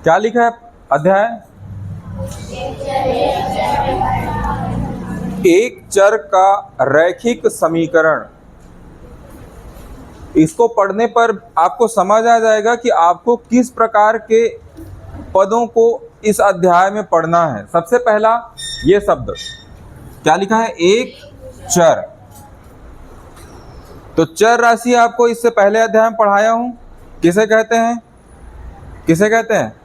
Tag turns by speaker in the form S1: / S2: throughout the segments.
S1: क्या लिखा है अध्याय? एक चर का रैखिक समीकरण। इसको पढ़ने पर आपको समझ आ जाएगा कि आपको किस प्रकार के पदों को इस अध्याय में पढ़ना है। सबसे पहला ये शब्द क्या लिखा है? एक चर। तो चर राशि आपको इससे पहले अध्याय में पढ़ाया हूं। किसे कहते हैं? किसे कहते हैं?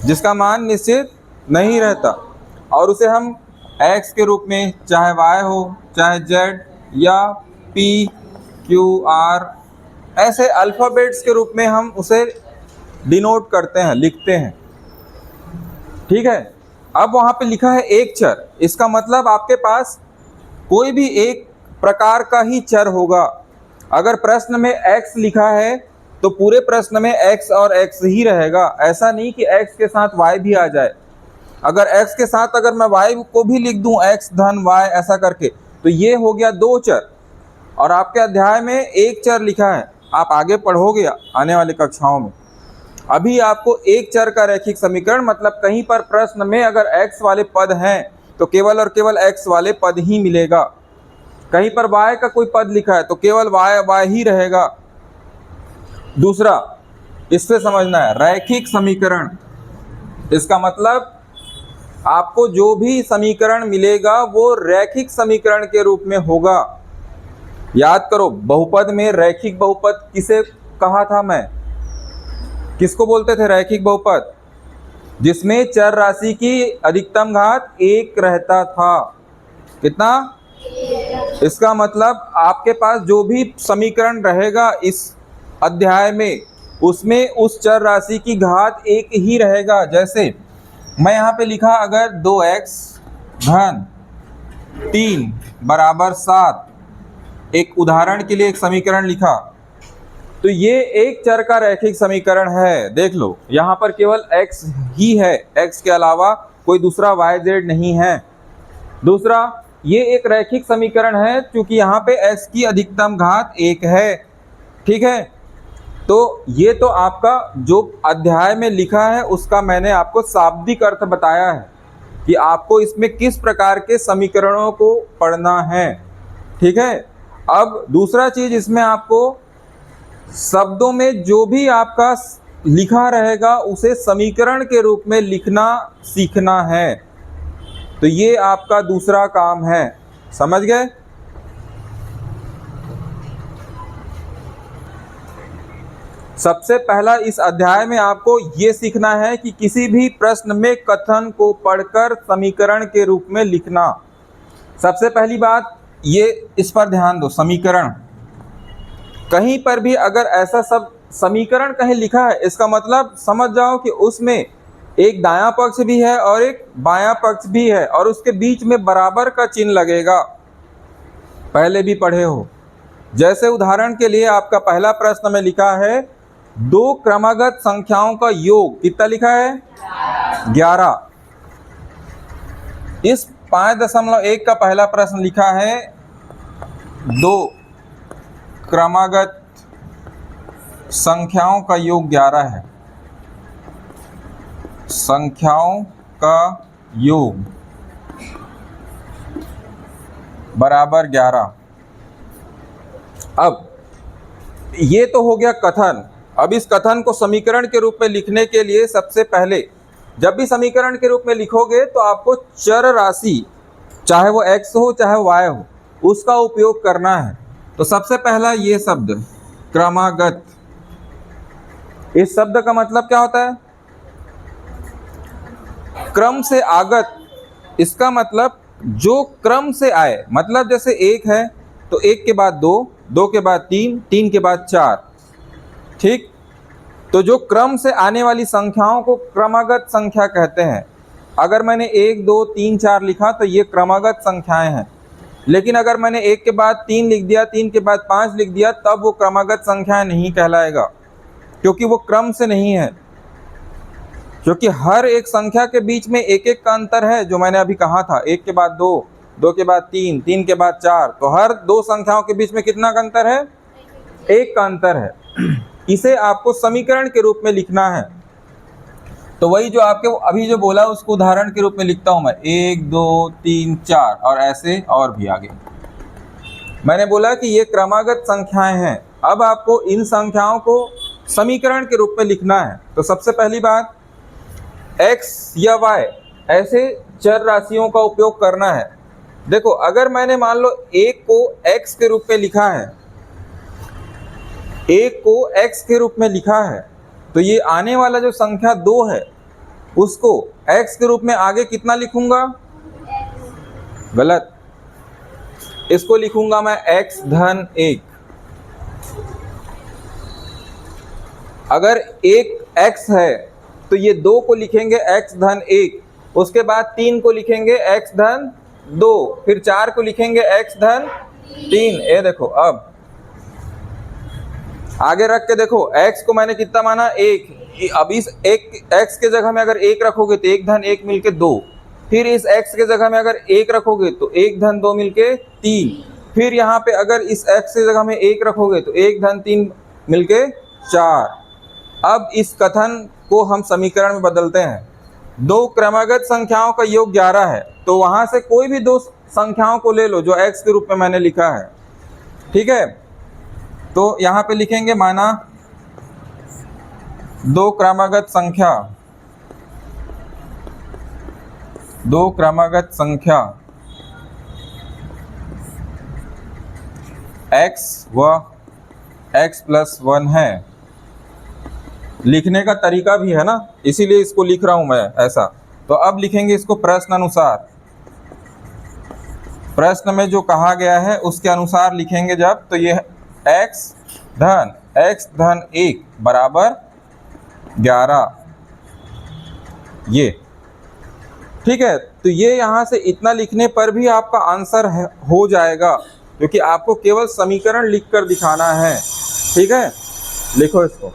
S1: जिसका मान निश्चित नहीं रहता और उसे हम x के रूप में, चाहे y हो चाहे z या p q r, ऐसे अल्फाबेट्स के रूप में हम उसे डिनोट करते हैं, लिखते हैं। ठीक है। अब वहां पे लिखा है एक चर, इसका मतलब आपके पास कोई भी एक प्रकार का ही चर होगा। अगर प्रश्न में x लिखा है तो पूरे प्रश्न में x और x ही रहेगा। ऐसा नहीं कि x के साथ y भी आ जाए। अगर x के साथ अगर मैं y को भी लिख दूं, x धन y ऐसा करके, तो ये हो गया दो चर। और आपके अध्याय में एक चर लिखा है। आप आगे पढ़ोगे आने वाली कक्षाओं में। अभी आपको एक चर का रैखिक समीकरण मतलब कहीं पर प्रश्न में अगर x वाले पद हैं तो केवल और केवल x वाले पद ही मिलेगा। कहीं पर y का कोई पद लिखा है तो केवल y ही रहेगा। दूसरा, इससे समझना है रैखिक समीकरण। इसका मतलब आपको जो भी समीकरण मिलेगा वो रैखिक समीकरण के रूप में होगा। याद करो, बहुपद में रैखिक बहुपद किसे कहा था मैं? किसको बोलते थे रैखिक बहुपद? जिसमें चर राशि की अधिकतम घात एक रहता था। कितना? इसका मतलब आपके पास जो भी समीकरण रहेगा इस अध्याय में, उसमें उस चर राशि की घात एक ही रहेगा। जैसे मैं यहाँ पे लिखा, अगर 2x धन 3 बराबर 7, एक उदाहरण के लिए एक समीकरण लिखा, तो ये एक चर का रैखिक समीकरण है। देख लो, यहाँ पर केवल x ही है, x के अलावा कोई दूसरा y z नहीं है। दूसरा, ये एक रैखिक समीकरण है क्योंकि यहाँ पे x की अधिकतम घात 1 है। ठीक है। तो ये तो आपका जो अध्याय में लिखा है उसका मैंने आपको शाब्दिक अर्थ बताया है कि आपको इसमें किस प्रकार के समीकरणों को पढ़ना है। ठीक है। अब दूसरा चीज, इसमें आपको शब्दों में जो भी आपका लिखा रहेगा उसे समीकरण के रूप में लिखना सीखना है। तो ये आपका दूसरा काम है। समझ गए? सबसे पहला इस अध्याय में आपको ये सीखना है कि किसी भी प्रश्न में कथन को पढ़कर समीकरण के रूप में लिखना। सबसे पहली बात ये, इस पर ध्यान दो। समीकरण, कहीं पर भी अगर ऐसा सब समीकरण कहीं लिखा है, इसका मतलब समझ जाओ कि उसमें एक दायां पक्ष भी है और एक बायां पक्ष भी है और उसके बीच में बराबर का चिन्ह लगेगा। पहले भी पढ़े हो। जैसे उदाहरण के लिए आपका पहला प्रश्न में लिखा है, दो क्रमागत संख्याओं का योग कितना लिखा है? 11। इस 5.1 का पहला प्रश्न लिखा है, दो क्रमागत संख्याओं का योग 11 है। संख्याओं का योग बराबर 11। अब ये तो हो गया कथन। अब इस कथन को समीकरण के रूप में लिखने के लिए सबसे पहले, जब भी समीकरण के रूप में लिखोगे तो आपको चर राशि, चाहे वो x हो चाहे y हो, उसका उपयोग करना है। तो सबसे पहला ये शब्द क्रमागत, इस शब्द का मतलब क्या होता है? क्रम से आगत। इसका मतलब जो क्रम से आए, मतलब जैसे 1 है तो 1 के बाद 2, 2 के बाद 3, 3 के बाद 4। ठीक। तो जो क्रम से आने वाली संख्याओं को क्रमागत संख्या कहते हैं। अगर मैंने 1 2 3 4 लिखा तो ये क्रमागत संख्याएं हैं। लेकिन अगर मैंने 1 के बाद 3 लिख दिया, 3 के बाद 5 लिख दिया, तब वो क्रमागत संख्याएं नहीं कहलाएगा, क्योंकि वो क्रम से नहीं है। क्योंकि हर एक संख्या के बीच में एक एक का अंतर है, जो मैंने अभी कहा था, 1 के बाद 2, 2 के बाद 3, 3 के बाद 4। तो हर दो संख्याओं के बीच में कितना का अंतर है? 1 का अंतर है। इसे आपको समीकरण के रूप में लिखना है। तो वही जो आपके अभी जो बोला उसको उदाहरण के रूप में लिखता हूं मैं, 1 2 3 4 और ऐसे और भी आगे। मैंने बोला कि ये क्रमागत संख्याएं हैं। अब आपको इन संख्याओं को समीकरण के रूप में लिखना है। तो सबसे पहली बात, x या y ऐसे चर राशियों का उपयोग करना है। देखो, अगर मैंने मान लो 1 को x के रूप में लिखा है, 1 को x के रूप में लिखा है, तो ये आने वाला जो संख्या 2 है उसको x के रूप में आगे कितना लिखूंगा? गलत, इसको लिखूंगा मैं x धन 1। अगर एक x है तो ये 2 को लिखेंगे x धन 1, उसके बाद 3 को लिखेंगे x धन 2, फिर 4 को लिखेंगे x धन 3। ये देखो, अब आगे रख के देखो, x को मैंने कितना माना? 1। अब इस एक x के जगह में अगर 1 रखोगे तो 1 धन 1 मिलके 2, फिर इस x के जगह में अगर 1 रखोगे तो 1 धन 2 मिलके 3, फिर यहाँ पे अगर इस x के जगह में 1 रखोगे तो 1 धन 3 मिलके 4। अब इस कथन को हम समीकरण में बदलते हैं। दो क्रमागत संख्याओं का योग 11 है, तो वहां से कोई भी दो संख्याओं को ले लो जो x के रूप में मैंने लिखा है, ठीक है। तो यहाँ पे लिखेंगे, माना दो क्रमागत संख्या x व x प्लस 1 है। लिखने का तरीका भी है ना, इसीलिए इसको लिख रहा हूं मैं ऐसा। तो अब लिखेंगे इसको प्रश्न अनुसार। प्रश्न में जो कहा गया है उसके अनुसार लिखेंगे जब, तो ये x धन 1 बराबर 11, ये ठीक है। तो ये यहाँ से इतना लिखने पर भी आपका आंसर हो जाएगा, क्योंकि आपको केवल समीकरण लिखकर दिखाना है, ठीक है। लिखो इसको।